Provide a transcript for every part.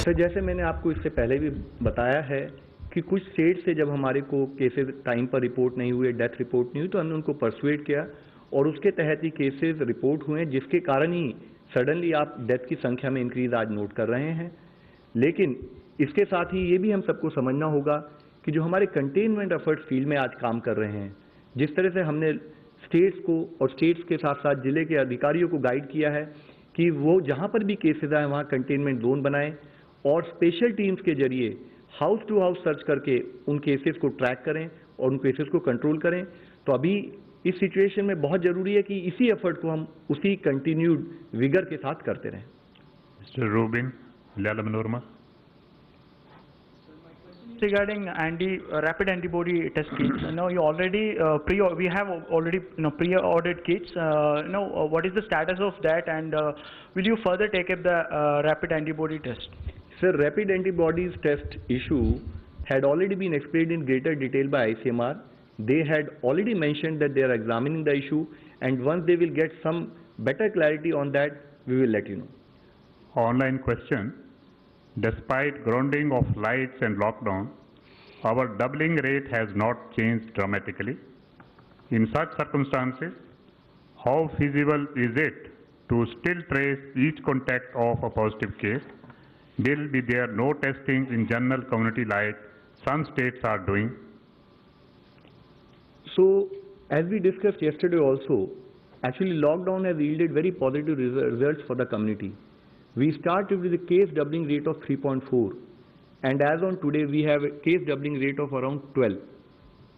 Sir, जैसे मैंने आपको इससे पहले भी बताया है कि कुछ स्टेट से जब हमारे को केसेस टाइम पर रिपोर्ट नहीं हुए, डेथ रिपोर्ट नहीं हुई, तो हमने उनको परसुएट किया और उसके तहत ही केसेस रिपोर्ट हुए, जिसके कारण ही सडनली आप डेथ की संख्या में इंक्रीज आज नोट कर रहे हैं। लेकिन इसके साथ ही ये भी हम सबको समझना होगा कि जो हमारे कंटेनमेंट एफर्ट्स फील्ड में आज काम कर रहे हैं, जिस तरह से हमने स्टेट्स को और स्टेट्स के साथ साथ जिले के अधिकारियों को गाइड किया है कि वो जहां पर भी केसेस आए वहां कंटेनमेंट जोन बनाएं और स्पेशल टीम्स के जरिए हाउस टू हाउस सर्च करके उन केसेस को ट्रैक करें और उन केसेस को कंट्रोल करें। तो अभी इस सिचुएशन में बहुत जरूरी है कि इसी एफर्ट को हम उसी कंटिन्यूड विगर के साथ करते रहें। Mister Rubin Lalamanurma. Regarding rapid antibody test kits, you already we have already pre-ordered kits. What is the status of that, and will you further take up the rapid antibody test? Sir, rapid antibodies test issue had already been explained in greater detail by ICMR. They had already mentioned that they are examining the issue, and once they will get some better clarity on that, we will let you know. Online question. Despite grounding of lights and lockdown, our doubling rate has not changed dramatically. In such circumstances, how feasible is it to still trace each contact of a positive case? Will be there no testing in general community like some states are doing? So, as we discussed yesterday also, actually lockdown has yielded very positive results for the community. We started with a case doubling rate of 3.4, and as on today we have a case doubling rate of around 12,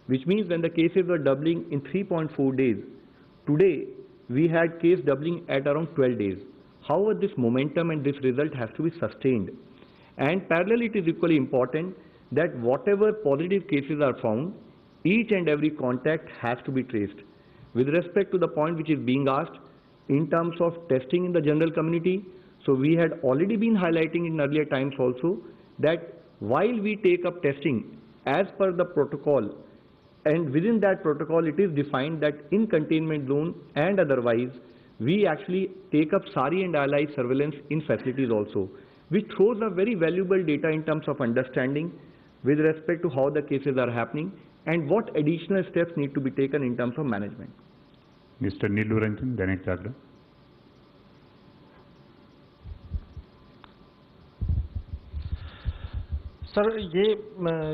which means when the cases were doubling in 3.4 days, today we had case doubling at around 12 days. However, this momentum and this result has to be sustained, and parallelly it is equally important that whatever positive cases are found, each and every contact has to be traced. With respect to the point which is being asked in terms of testing in the general community, so we had already been highlighting in earlier times also that while we take up testing as per the protocol, and within that protocol it is defined that in containment zone and otherwise we actually take up SARI and allied surveillance in facilities also, which throws a very valuable data in terms of understanding with respect to how the cases are happening and what additional steps need to be taken in terms of management. Mr. Neelu Ranjan, Dainik Jagran. Sir, ये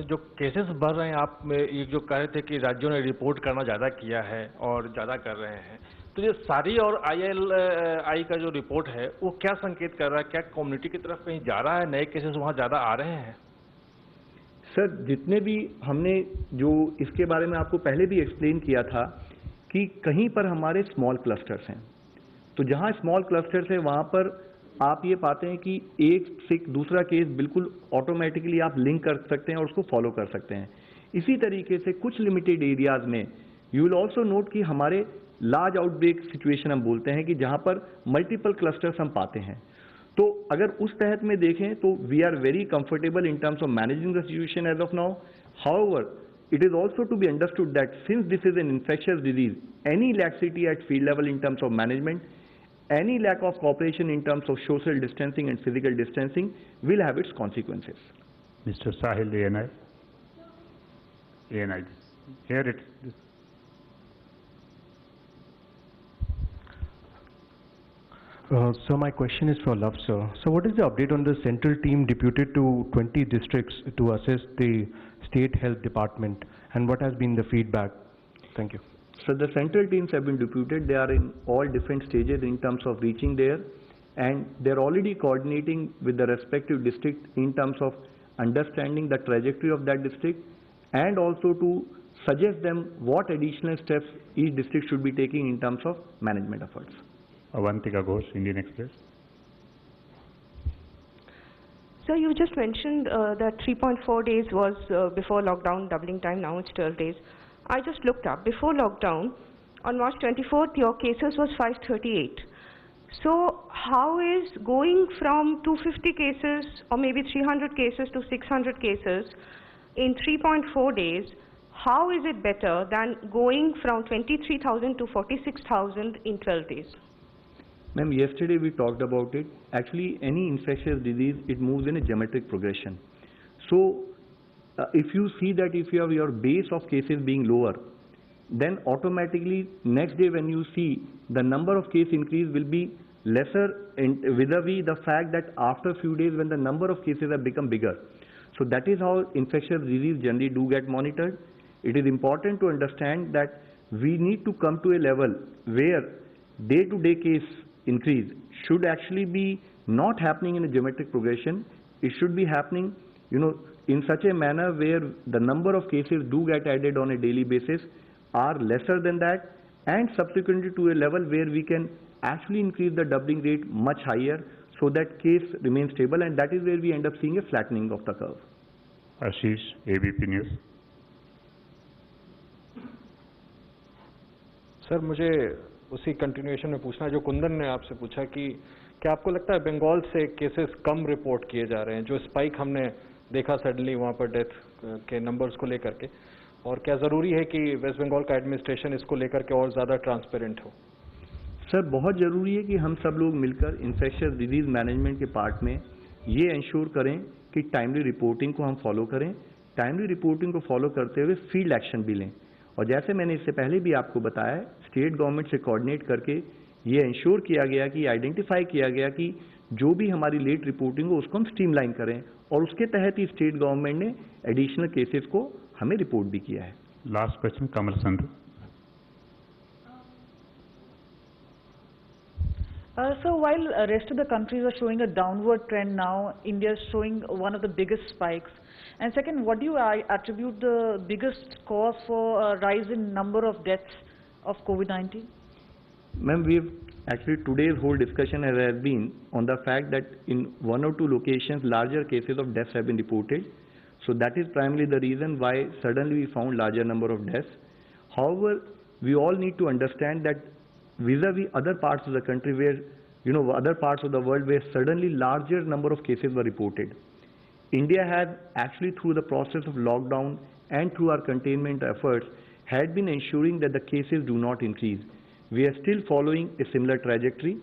जो cases बढ़ रहे हैं, आप ये जो कह रहे थे कि राज्यों ने रिपोर्ट करना ज़्यादा किया है और ज़्यादा कर रहे हैं, तो ये सारी और ILI का जो रिपोर्ट है वो क्या संकेत कर रहा है? क्या कम्युनिटी की तरफ कहीं जा रहा है, नए केसेस वहाँ ज़्यादा आ रहे हैं? सर, जितने भी हमने जो इसके बारे में आपको पहले भी एक्सप्लेन किया था कि कहीं पर हमारे स्मॉल क्लस्टर्स हैं, तो जहाँ स्मॉल क्लस्टर्स है वहाँ पर आप ये पाते हैं कि एक से दूसरा केस बिल्कुल ऑटोमेटिकली आप लिंक कर सकते हैं और उसको फॉलो कर सकते हैं। इसी तरीके से कुछ लिमिटेड एरियाज में यू विल ऑल्सो नोट कि हमारे लार्ज आउटब्रेक सिचुएशन हम बोलते हैं कि जहां पर मल्टीपल क्लस्टर्स हम पाते हैं। तो अगर उस तहत में देखें तो we are very comfortable in terms of managing the situation as of now. However, it is also to be understood that since this is an infectious disease, any laxity at field level in terms of management, any lack of cooperation in terms of social distancing and physical distancing will have its consequences. Mr. Sahil, ANI. Here it is. So my question is for Love, sir. So what is the update on the central team deputed to 20 districts to assess the state health department, and what has been the feedback? Thank you. So the central teams have been deputed. They are in all different stages in terms of reaching there, and they're already coordinating with the respective district in terms of understanding the trajectory of that district and also to suggest them what additional steps each district should be taking in terms of management efforts. Avantika Ghosh, Indian Express. So you just mentioned that 3.4 days was before lockdown doubling time, now it's 12 days. I just looked up, before lockdown, on March 24th, your cases was 538. So how is going from 250 cases or maybe 300 cases to 600 cases in 3.4 days, how is it better than going from 23,000 to 46,000 in 12 days? Ma'am, yesterday we talked about it. Actually, any infectious disease, it moves in a geometric progression. So, if you see that if you have your base of cases being lower, then automatically next day when you see the number of case increase will be lesser vis-a-vis the fact that after a few days when the number of cases have become bigger. So that is how infectious disease generally do get monitored. It is important to understand that we need to come to a level where day-to-day case increase should actually be not happening in a geometric progression. It should be happening, in such a manner where the number of cases do get added on a daily basis are lesser than that, and subsequently to a level where we can actually increase the doubling rate much higher so that case remains stable, and that is where we end up seeing a flattening of the curve. Ashish, ABP News. Sir मुझे उसी continuation में पूछना है जो कुंदन ने आपसे पूछा कि क्या आपको लगता है बंगाल से केसेस कम रिपोर्ट किए जा रहे हैं, जो स्पाइक हमने देखा सडनली वहाँ पर डेथ के नंबर्स को लेकर के, और क्या ज़रूरी है कि वेस्ट बंगाल का एडमिनिस्ट्रेशन इसको लेकर के और ज़्यादा ट्रांसपेरेंट हो? सर बहुत ज़रूरी है कि हम सब लोग मिलकर इन्फेक्शियस डिजीज़ मैनेजमेंट के पार्ट में ये इंश्योर करें कि टाइमली रिपोर्टिंग को हम फॉलो करें, टाइमली रिपोर्टिंग को फॉलो करते हुए फील्ड एक्शन भी लें। और जैसे मैंने इससे पहले भी आपको बताया, स्टेट गवर्नमेंट से कोऑर्डिनेट करके ये इंश्योर किया गया कि आइडेंटिफाई किया गया कि जो भी हमारी लेट रिपोर्टिंग हो उसको हम स्ट्रीमलाइन करें, और उसके तहत ही स्टेट गवर्नमेंट ने एडिशनल केसेस को हमें रिपोर्ट भी किया है। Last question Kamal Sandhu. So while rest of the countries are showing a downward trend now, India is showing one of the biggest spikes. And second, what do you attribute the biggest cause for a rise in number of deaths of COVID-19? Ma'am, actually today's whole discussion has been on the fact that in one or two locations larger cases of deaths have been reported. So that is primarily the reason why suddenly we found larger number of deaths. However, we all need to understand that vis-a-vis other parts of the country where, other parts of the world where suddenly larger number of cases were reported, India has actually through the process of lockdown and through our containment efforts had been ensuring that the cases do not increase. We are still following a similar trajectory.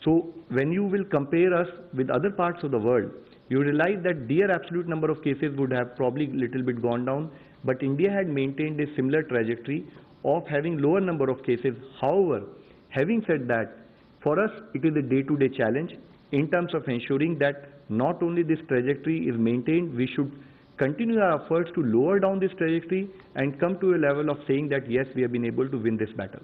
So when you will compare us with other parts of the world, you realize that their absolute number of cases would have probably little bit gone down, but India had maintained a similar trajectory of having lower number of cases. However, having said that, for us it is a day-to-day challenge in terms of ensuring that not only this trajectory is maintained, we should continue our efforts to lower down this trajectory and come to a level of saying that yes, we have been able to win this battle.